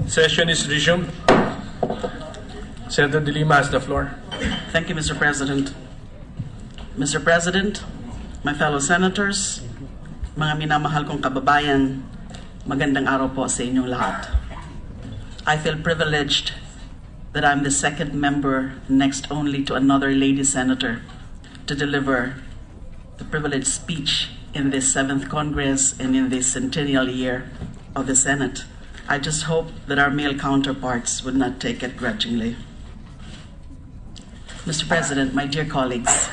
Session is resumed. Senator De Lima has the floor. Thank you, Mr. President. Mr. President, my fellow senators, mga minamahal kong kababayan, magandang araw po sa inyong lahat. I feel privileged that I'm the second member, next only to another lady senator, to deliver the privileged speech in this 7th Congress and in this centennial year of the Senate. I just hope that our male counterparts would not take it grudgingly. Mr. President, my dear colleagues,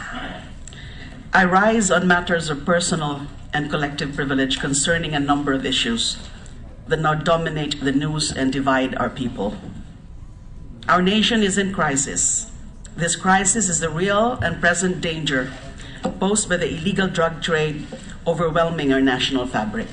I rise on matters of personal and collective privilege concerning a number of issues that now dominate the news and divide our people. Our nation is in crisis. This crisis is the real and present danger posed by the illegal drug trade overwhelming our national fabric.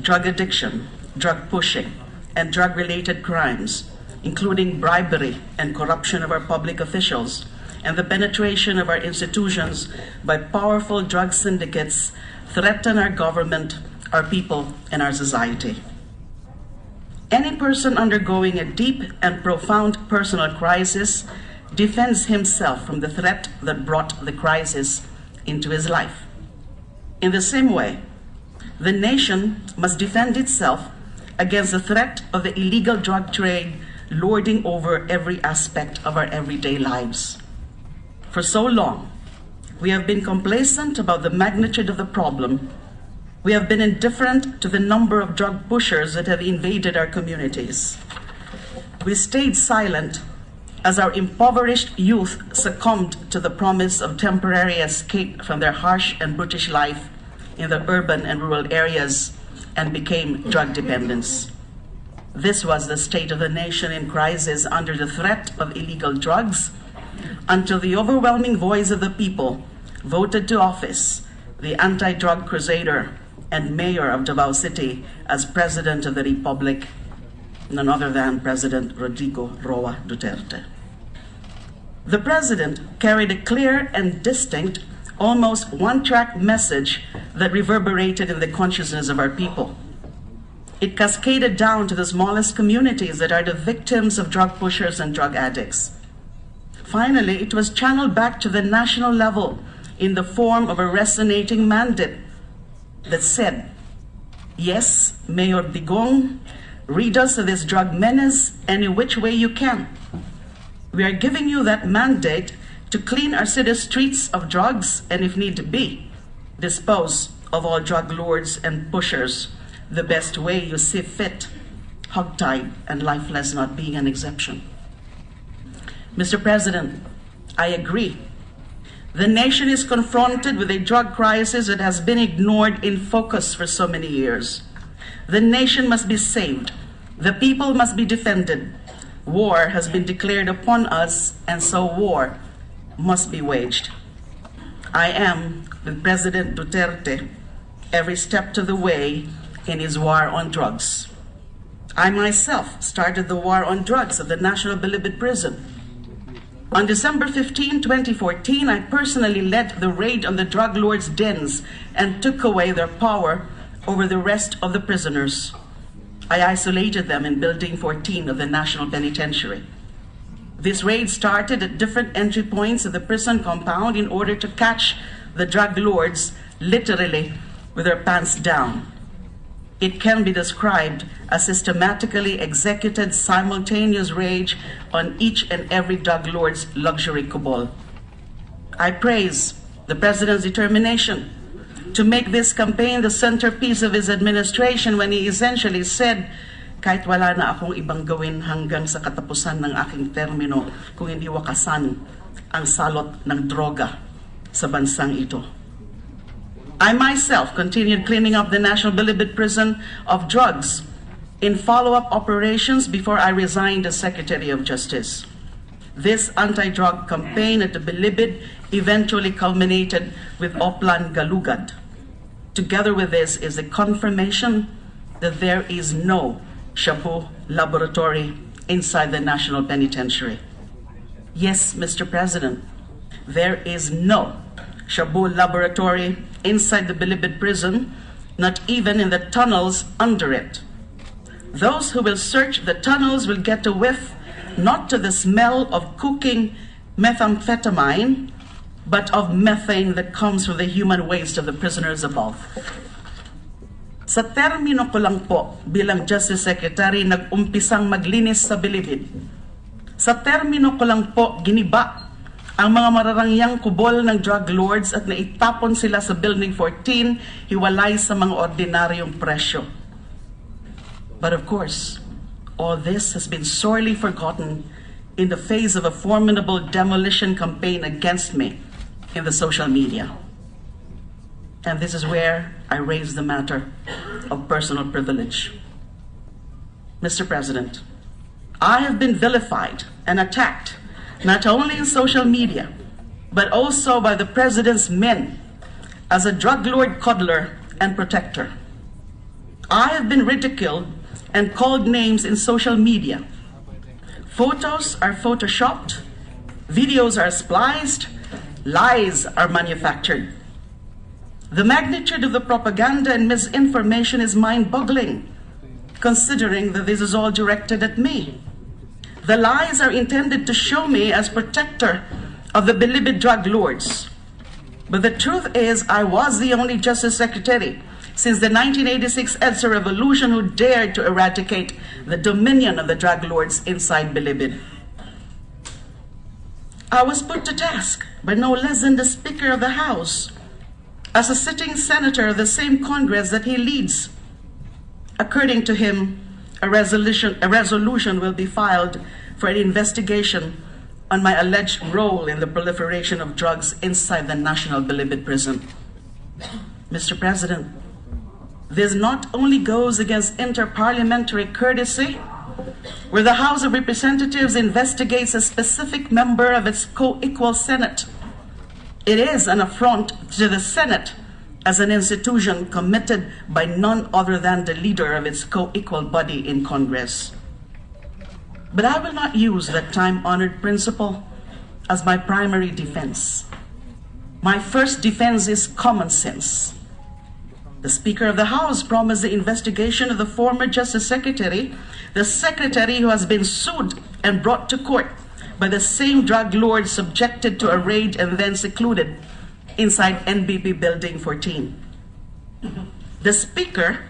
Drug addiction, drug pushing, and drug-related crimes, including bribery and corruption of our public officials, and the penetration of our institutions by powerful drug syndicates threaten our government, our people, and our society. Any person undergoing a deep and profound personal crisis defends himself from the threat that brought the crisis into his life. In the same way, the nation must defend itself against the threat of the illegal drug trade lording over every aspect of our everyday lives. For so long, we have been complacent about the magnitude of the problem. We have been indifferent to the number of drug pushers that have invaded our communities. We stayed silent as our impoverished youth succumbed to the promise of temporary escape from their harsh and brutish life in the urban and rural areas and became drug dependents. This was the state of the nation in crisis under the threat of illegal drugs until the overwhelming voice of the people voted to office the anti-drug crusader and mayor of Davao City as President of the Republic, none other than President Rodrigo Roa Duterte. The President carried a clear and distinct, almost one-track message that reverberated in the consciousness of our people. It cascaded down to the smallest communities that are the victims of drug pushers and drug addicts. Finally, it was channeled back to the national level in the form of a resonating mandate that said, yes, Mayor Digong, rid us of this drug menace any which way you can. We are giving you that mandate to clean our city streets of drugs and, if need be, dispose of all drug lords and pushers the best way you see fit, hogtied and lifeless not being an exception. Mr. President, I agree. The nation is confronted with a drug crisis that has been ignored in focus for so many years. The nation must be saved. The people must be defended. War has been declared upon us, and so war must be waged. I am with President Duterte every step of the way in his war on drugs. I myself started the war on drugs at the National Bilibid Prison. On December 15, 2014, I personally led the raid on the drug lords' dens and took away their power over the rest of the prisoners. I isolated them in Building 14 of the National Penitentiary. This raid started at different entry points of the prison compound in order to catch the drug lords literally with their pants down. It can be described as systematically executed simultaneous rage on each and every drug lord's luxury cabal. I praise the President's determination to make this campaign the centerpiece of his administration when he essentially said, kahit wala na akong ibang gawin hanggang sa katapusan ng aking termino kung hindi wakasan ang salot ng droga sa bansang ito. I myself continued cleaning up the National Bilibid Prison of drugs in follow-up operations before I resigned as Secretary of Justice. This anti-drug campaign at the Bilibid eventually culminated with Oplan Galugad. Together with this is the confirmation that there is no Shabu laboratory inside the National Penitentiary. Yes, Mr. President, there is no Shabu laboratory inside the Bilibid prison, not even in the tunnels under it. Those who will search the tunnels will get a whiff not to the smell of cooking methamphetamine, but of methane that comes from the human waste of the prisoners above. Sa termino ko lang po bilang Justice Secretary, nag-umpisang maglinis sa bilibid. Sa termino ko lang po giniba ang mga mararangyang kubol ng drug lords at naitapon sila sa Building 14, hiwalay sa mga ordinaryong presyo. But of course, all this has been sorely forgotten in the face of a formidable demolition campaign against me in the social media. And this is where I raise the matter of personal privilege. Mr. President, I have been vilified and attacked not only in social media, but also by the President's men as a drug lord coddler and protector. I have been ridiculed and called names in social media. Photos are photoshopped, videos are spliced, lies are manufactured. The magnitude of the propaganda and misinformation is mind-boggling, considering that this is all directed at me. The lies are intended to show me as protector of the beloved drug lords. But the truth is, I was the only Justice Secretary since the 1986 EDSA revolution who dared to eradicate the dominion of the drug lords inside Bilibid. I was put to task by no less than the Speaker of the House as a sitting senator of the same Congress that he leads. According to him, a resolution will be filed for an investigation on my alleged role in the proliferation of drugs inside the National Bilibid prison. Mr. President, this not only goes against inter-parliamentary courtesy, where the House of Representatives investigates a specific member of its co-equal Senate. It is an affront to the Senate as an institution committed by none other than the leader of its co-equal body in Congress. But I will not use that time-honored principle as my primary defense. My first defense is common sense. The Speaker of the House promised the investigation of the former Justice Secretary, the secretary who has been sued and brought to court by the same drug lord subjected to a raid and then secluded inside NBP Building 14. The Speaker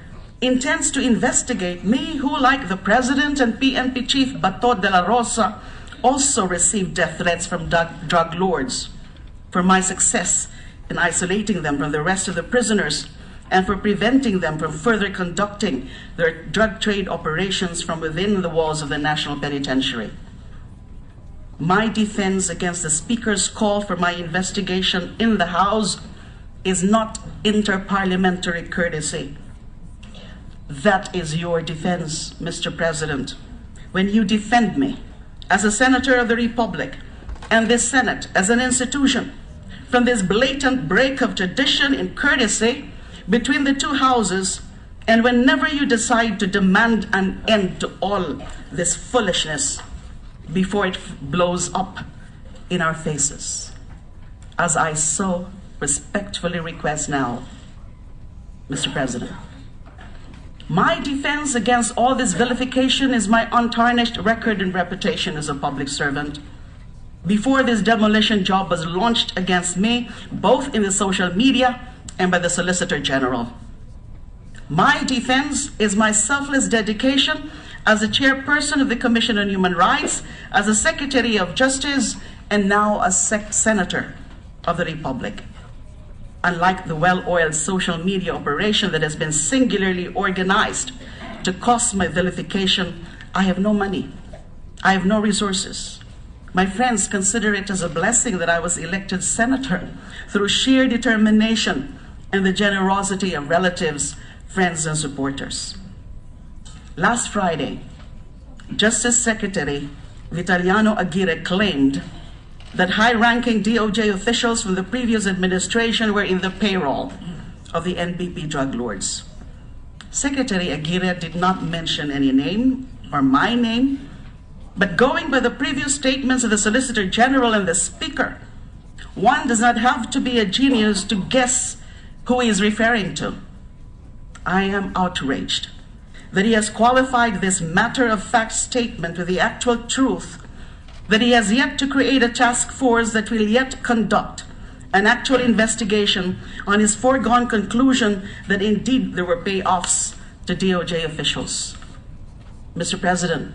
intends to investigate me, who, like the President and PNP Chief Bato de la Rosa, also received death threats from drug lords, for my success in isolating them from the rest of the prisoners and for preventing them from further conducting their drug trade operations from within the walls of the National Penitentiary. My defense against the Speaker's call for my investigation in the House is not inter-parliamentary courtesy. That is your defense, Mr. President, when you defend me as a Senator of the Republic and this Senate as an institution from this blatant break of tradition and courtesy between the two houses, and whenever you decide to demand an end to all this foolishness before it blows up in our faces, as I so respectfully request now, Mr. President. My defense against all this vilification is my untarnished record and reputation as a public servant. Before this demolition job was launched against me, both in the social media and by the Solicitor General. My defense is my selfless dedication as the chairperson of the Commission on Human Rights, as a Secretary of Justice, and now as Senator of the Republic. Unlike the well-oiled social media operation that has been singularly organized to cause my vilification, I have no money. I have no resources. My friends consider it as a blessing that I was elected senator through sheer determination and the generosity of relatives, friends, and supporters. Last Friday, Justice Secretary Vitaliano Aguirre claimed that high-ranking DOJ officials from the previous administration were in the payroll of the NBP drug lords. Secretary Aguirre did not mention any name or my name, but going by the previous statements of the Solicitor General and the Speaker, one does not have to be a genius to guess who he is referring to. I am outraged that he has qualified this matter-of-fact statement with the actual truth, that he has yet to create a task force that will yet conduct an actual investigation on his foregone conclusion that indeed there were payoffs to DOJ officials. Mr. President,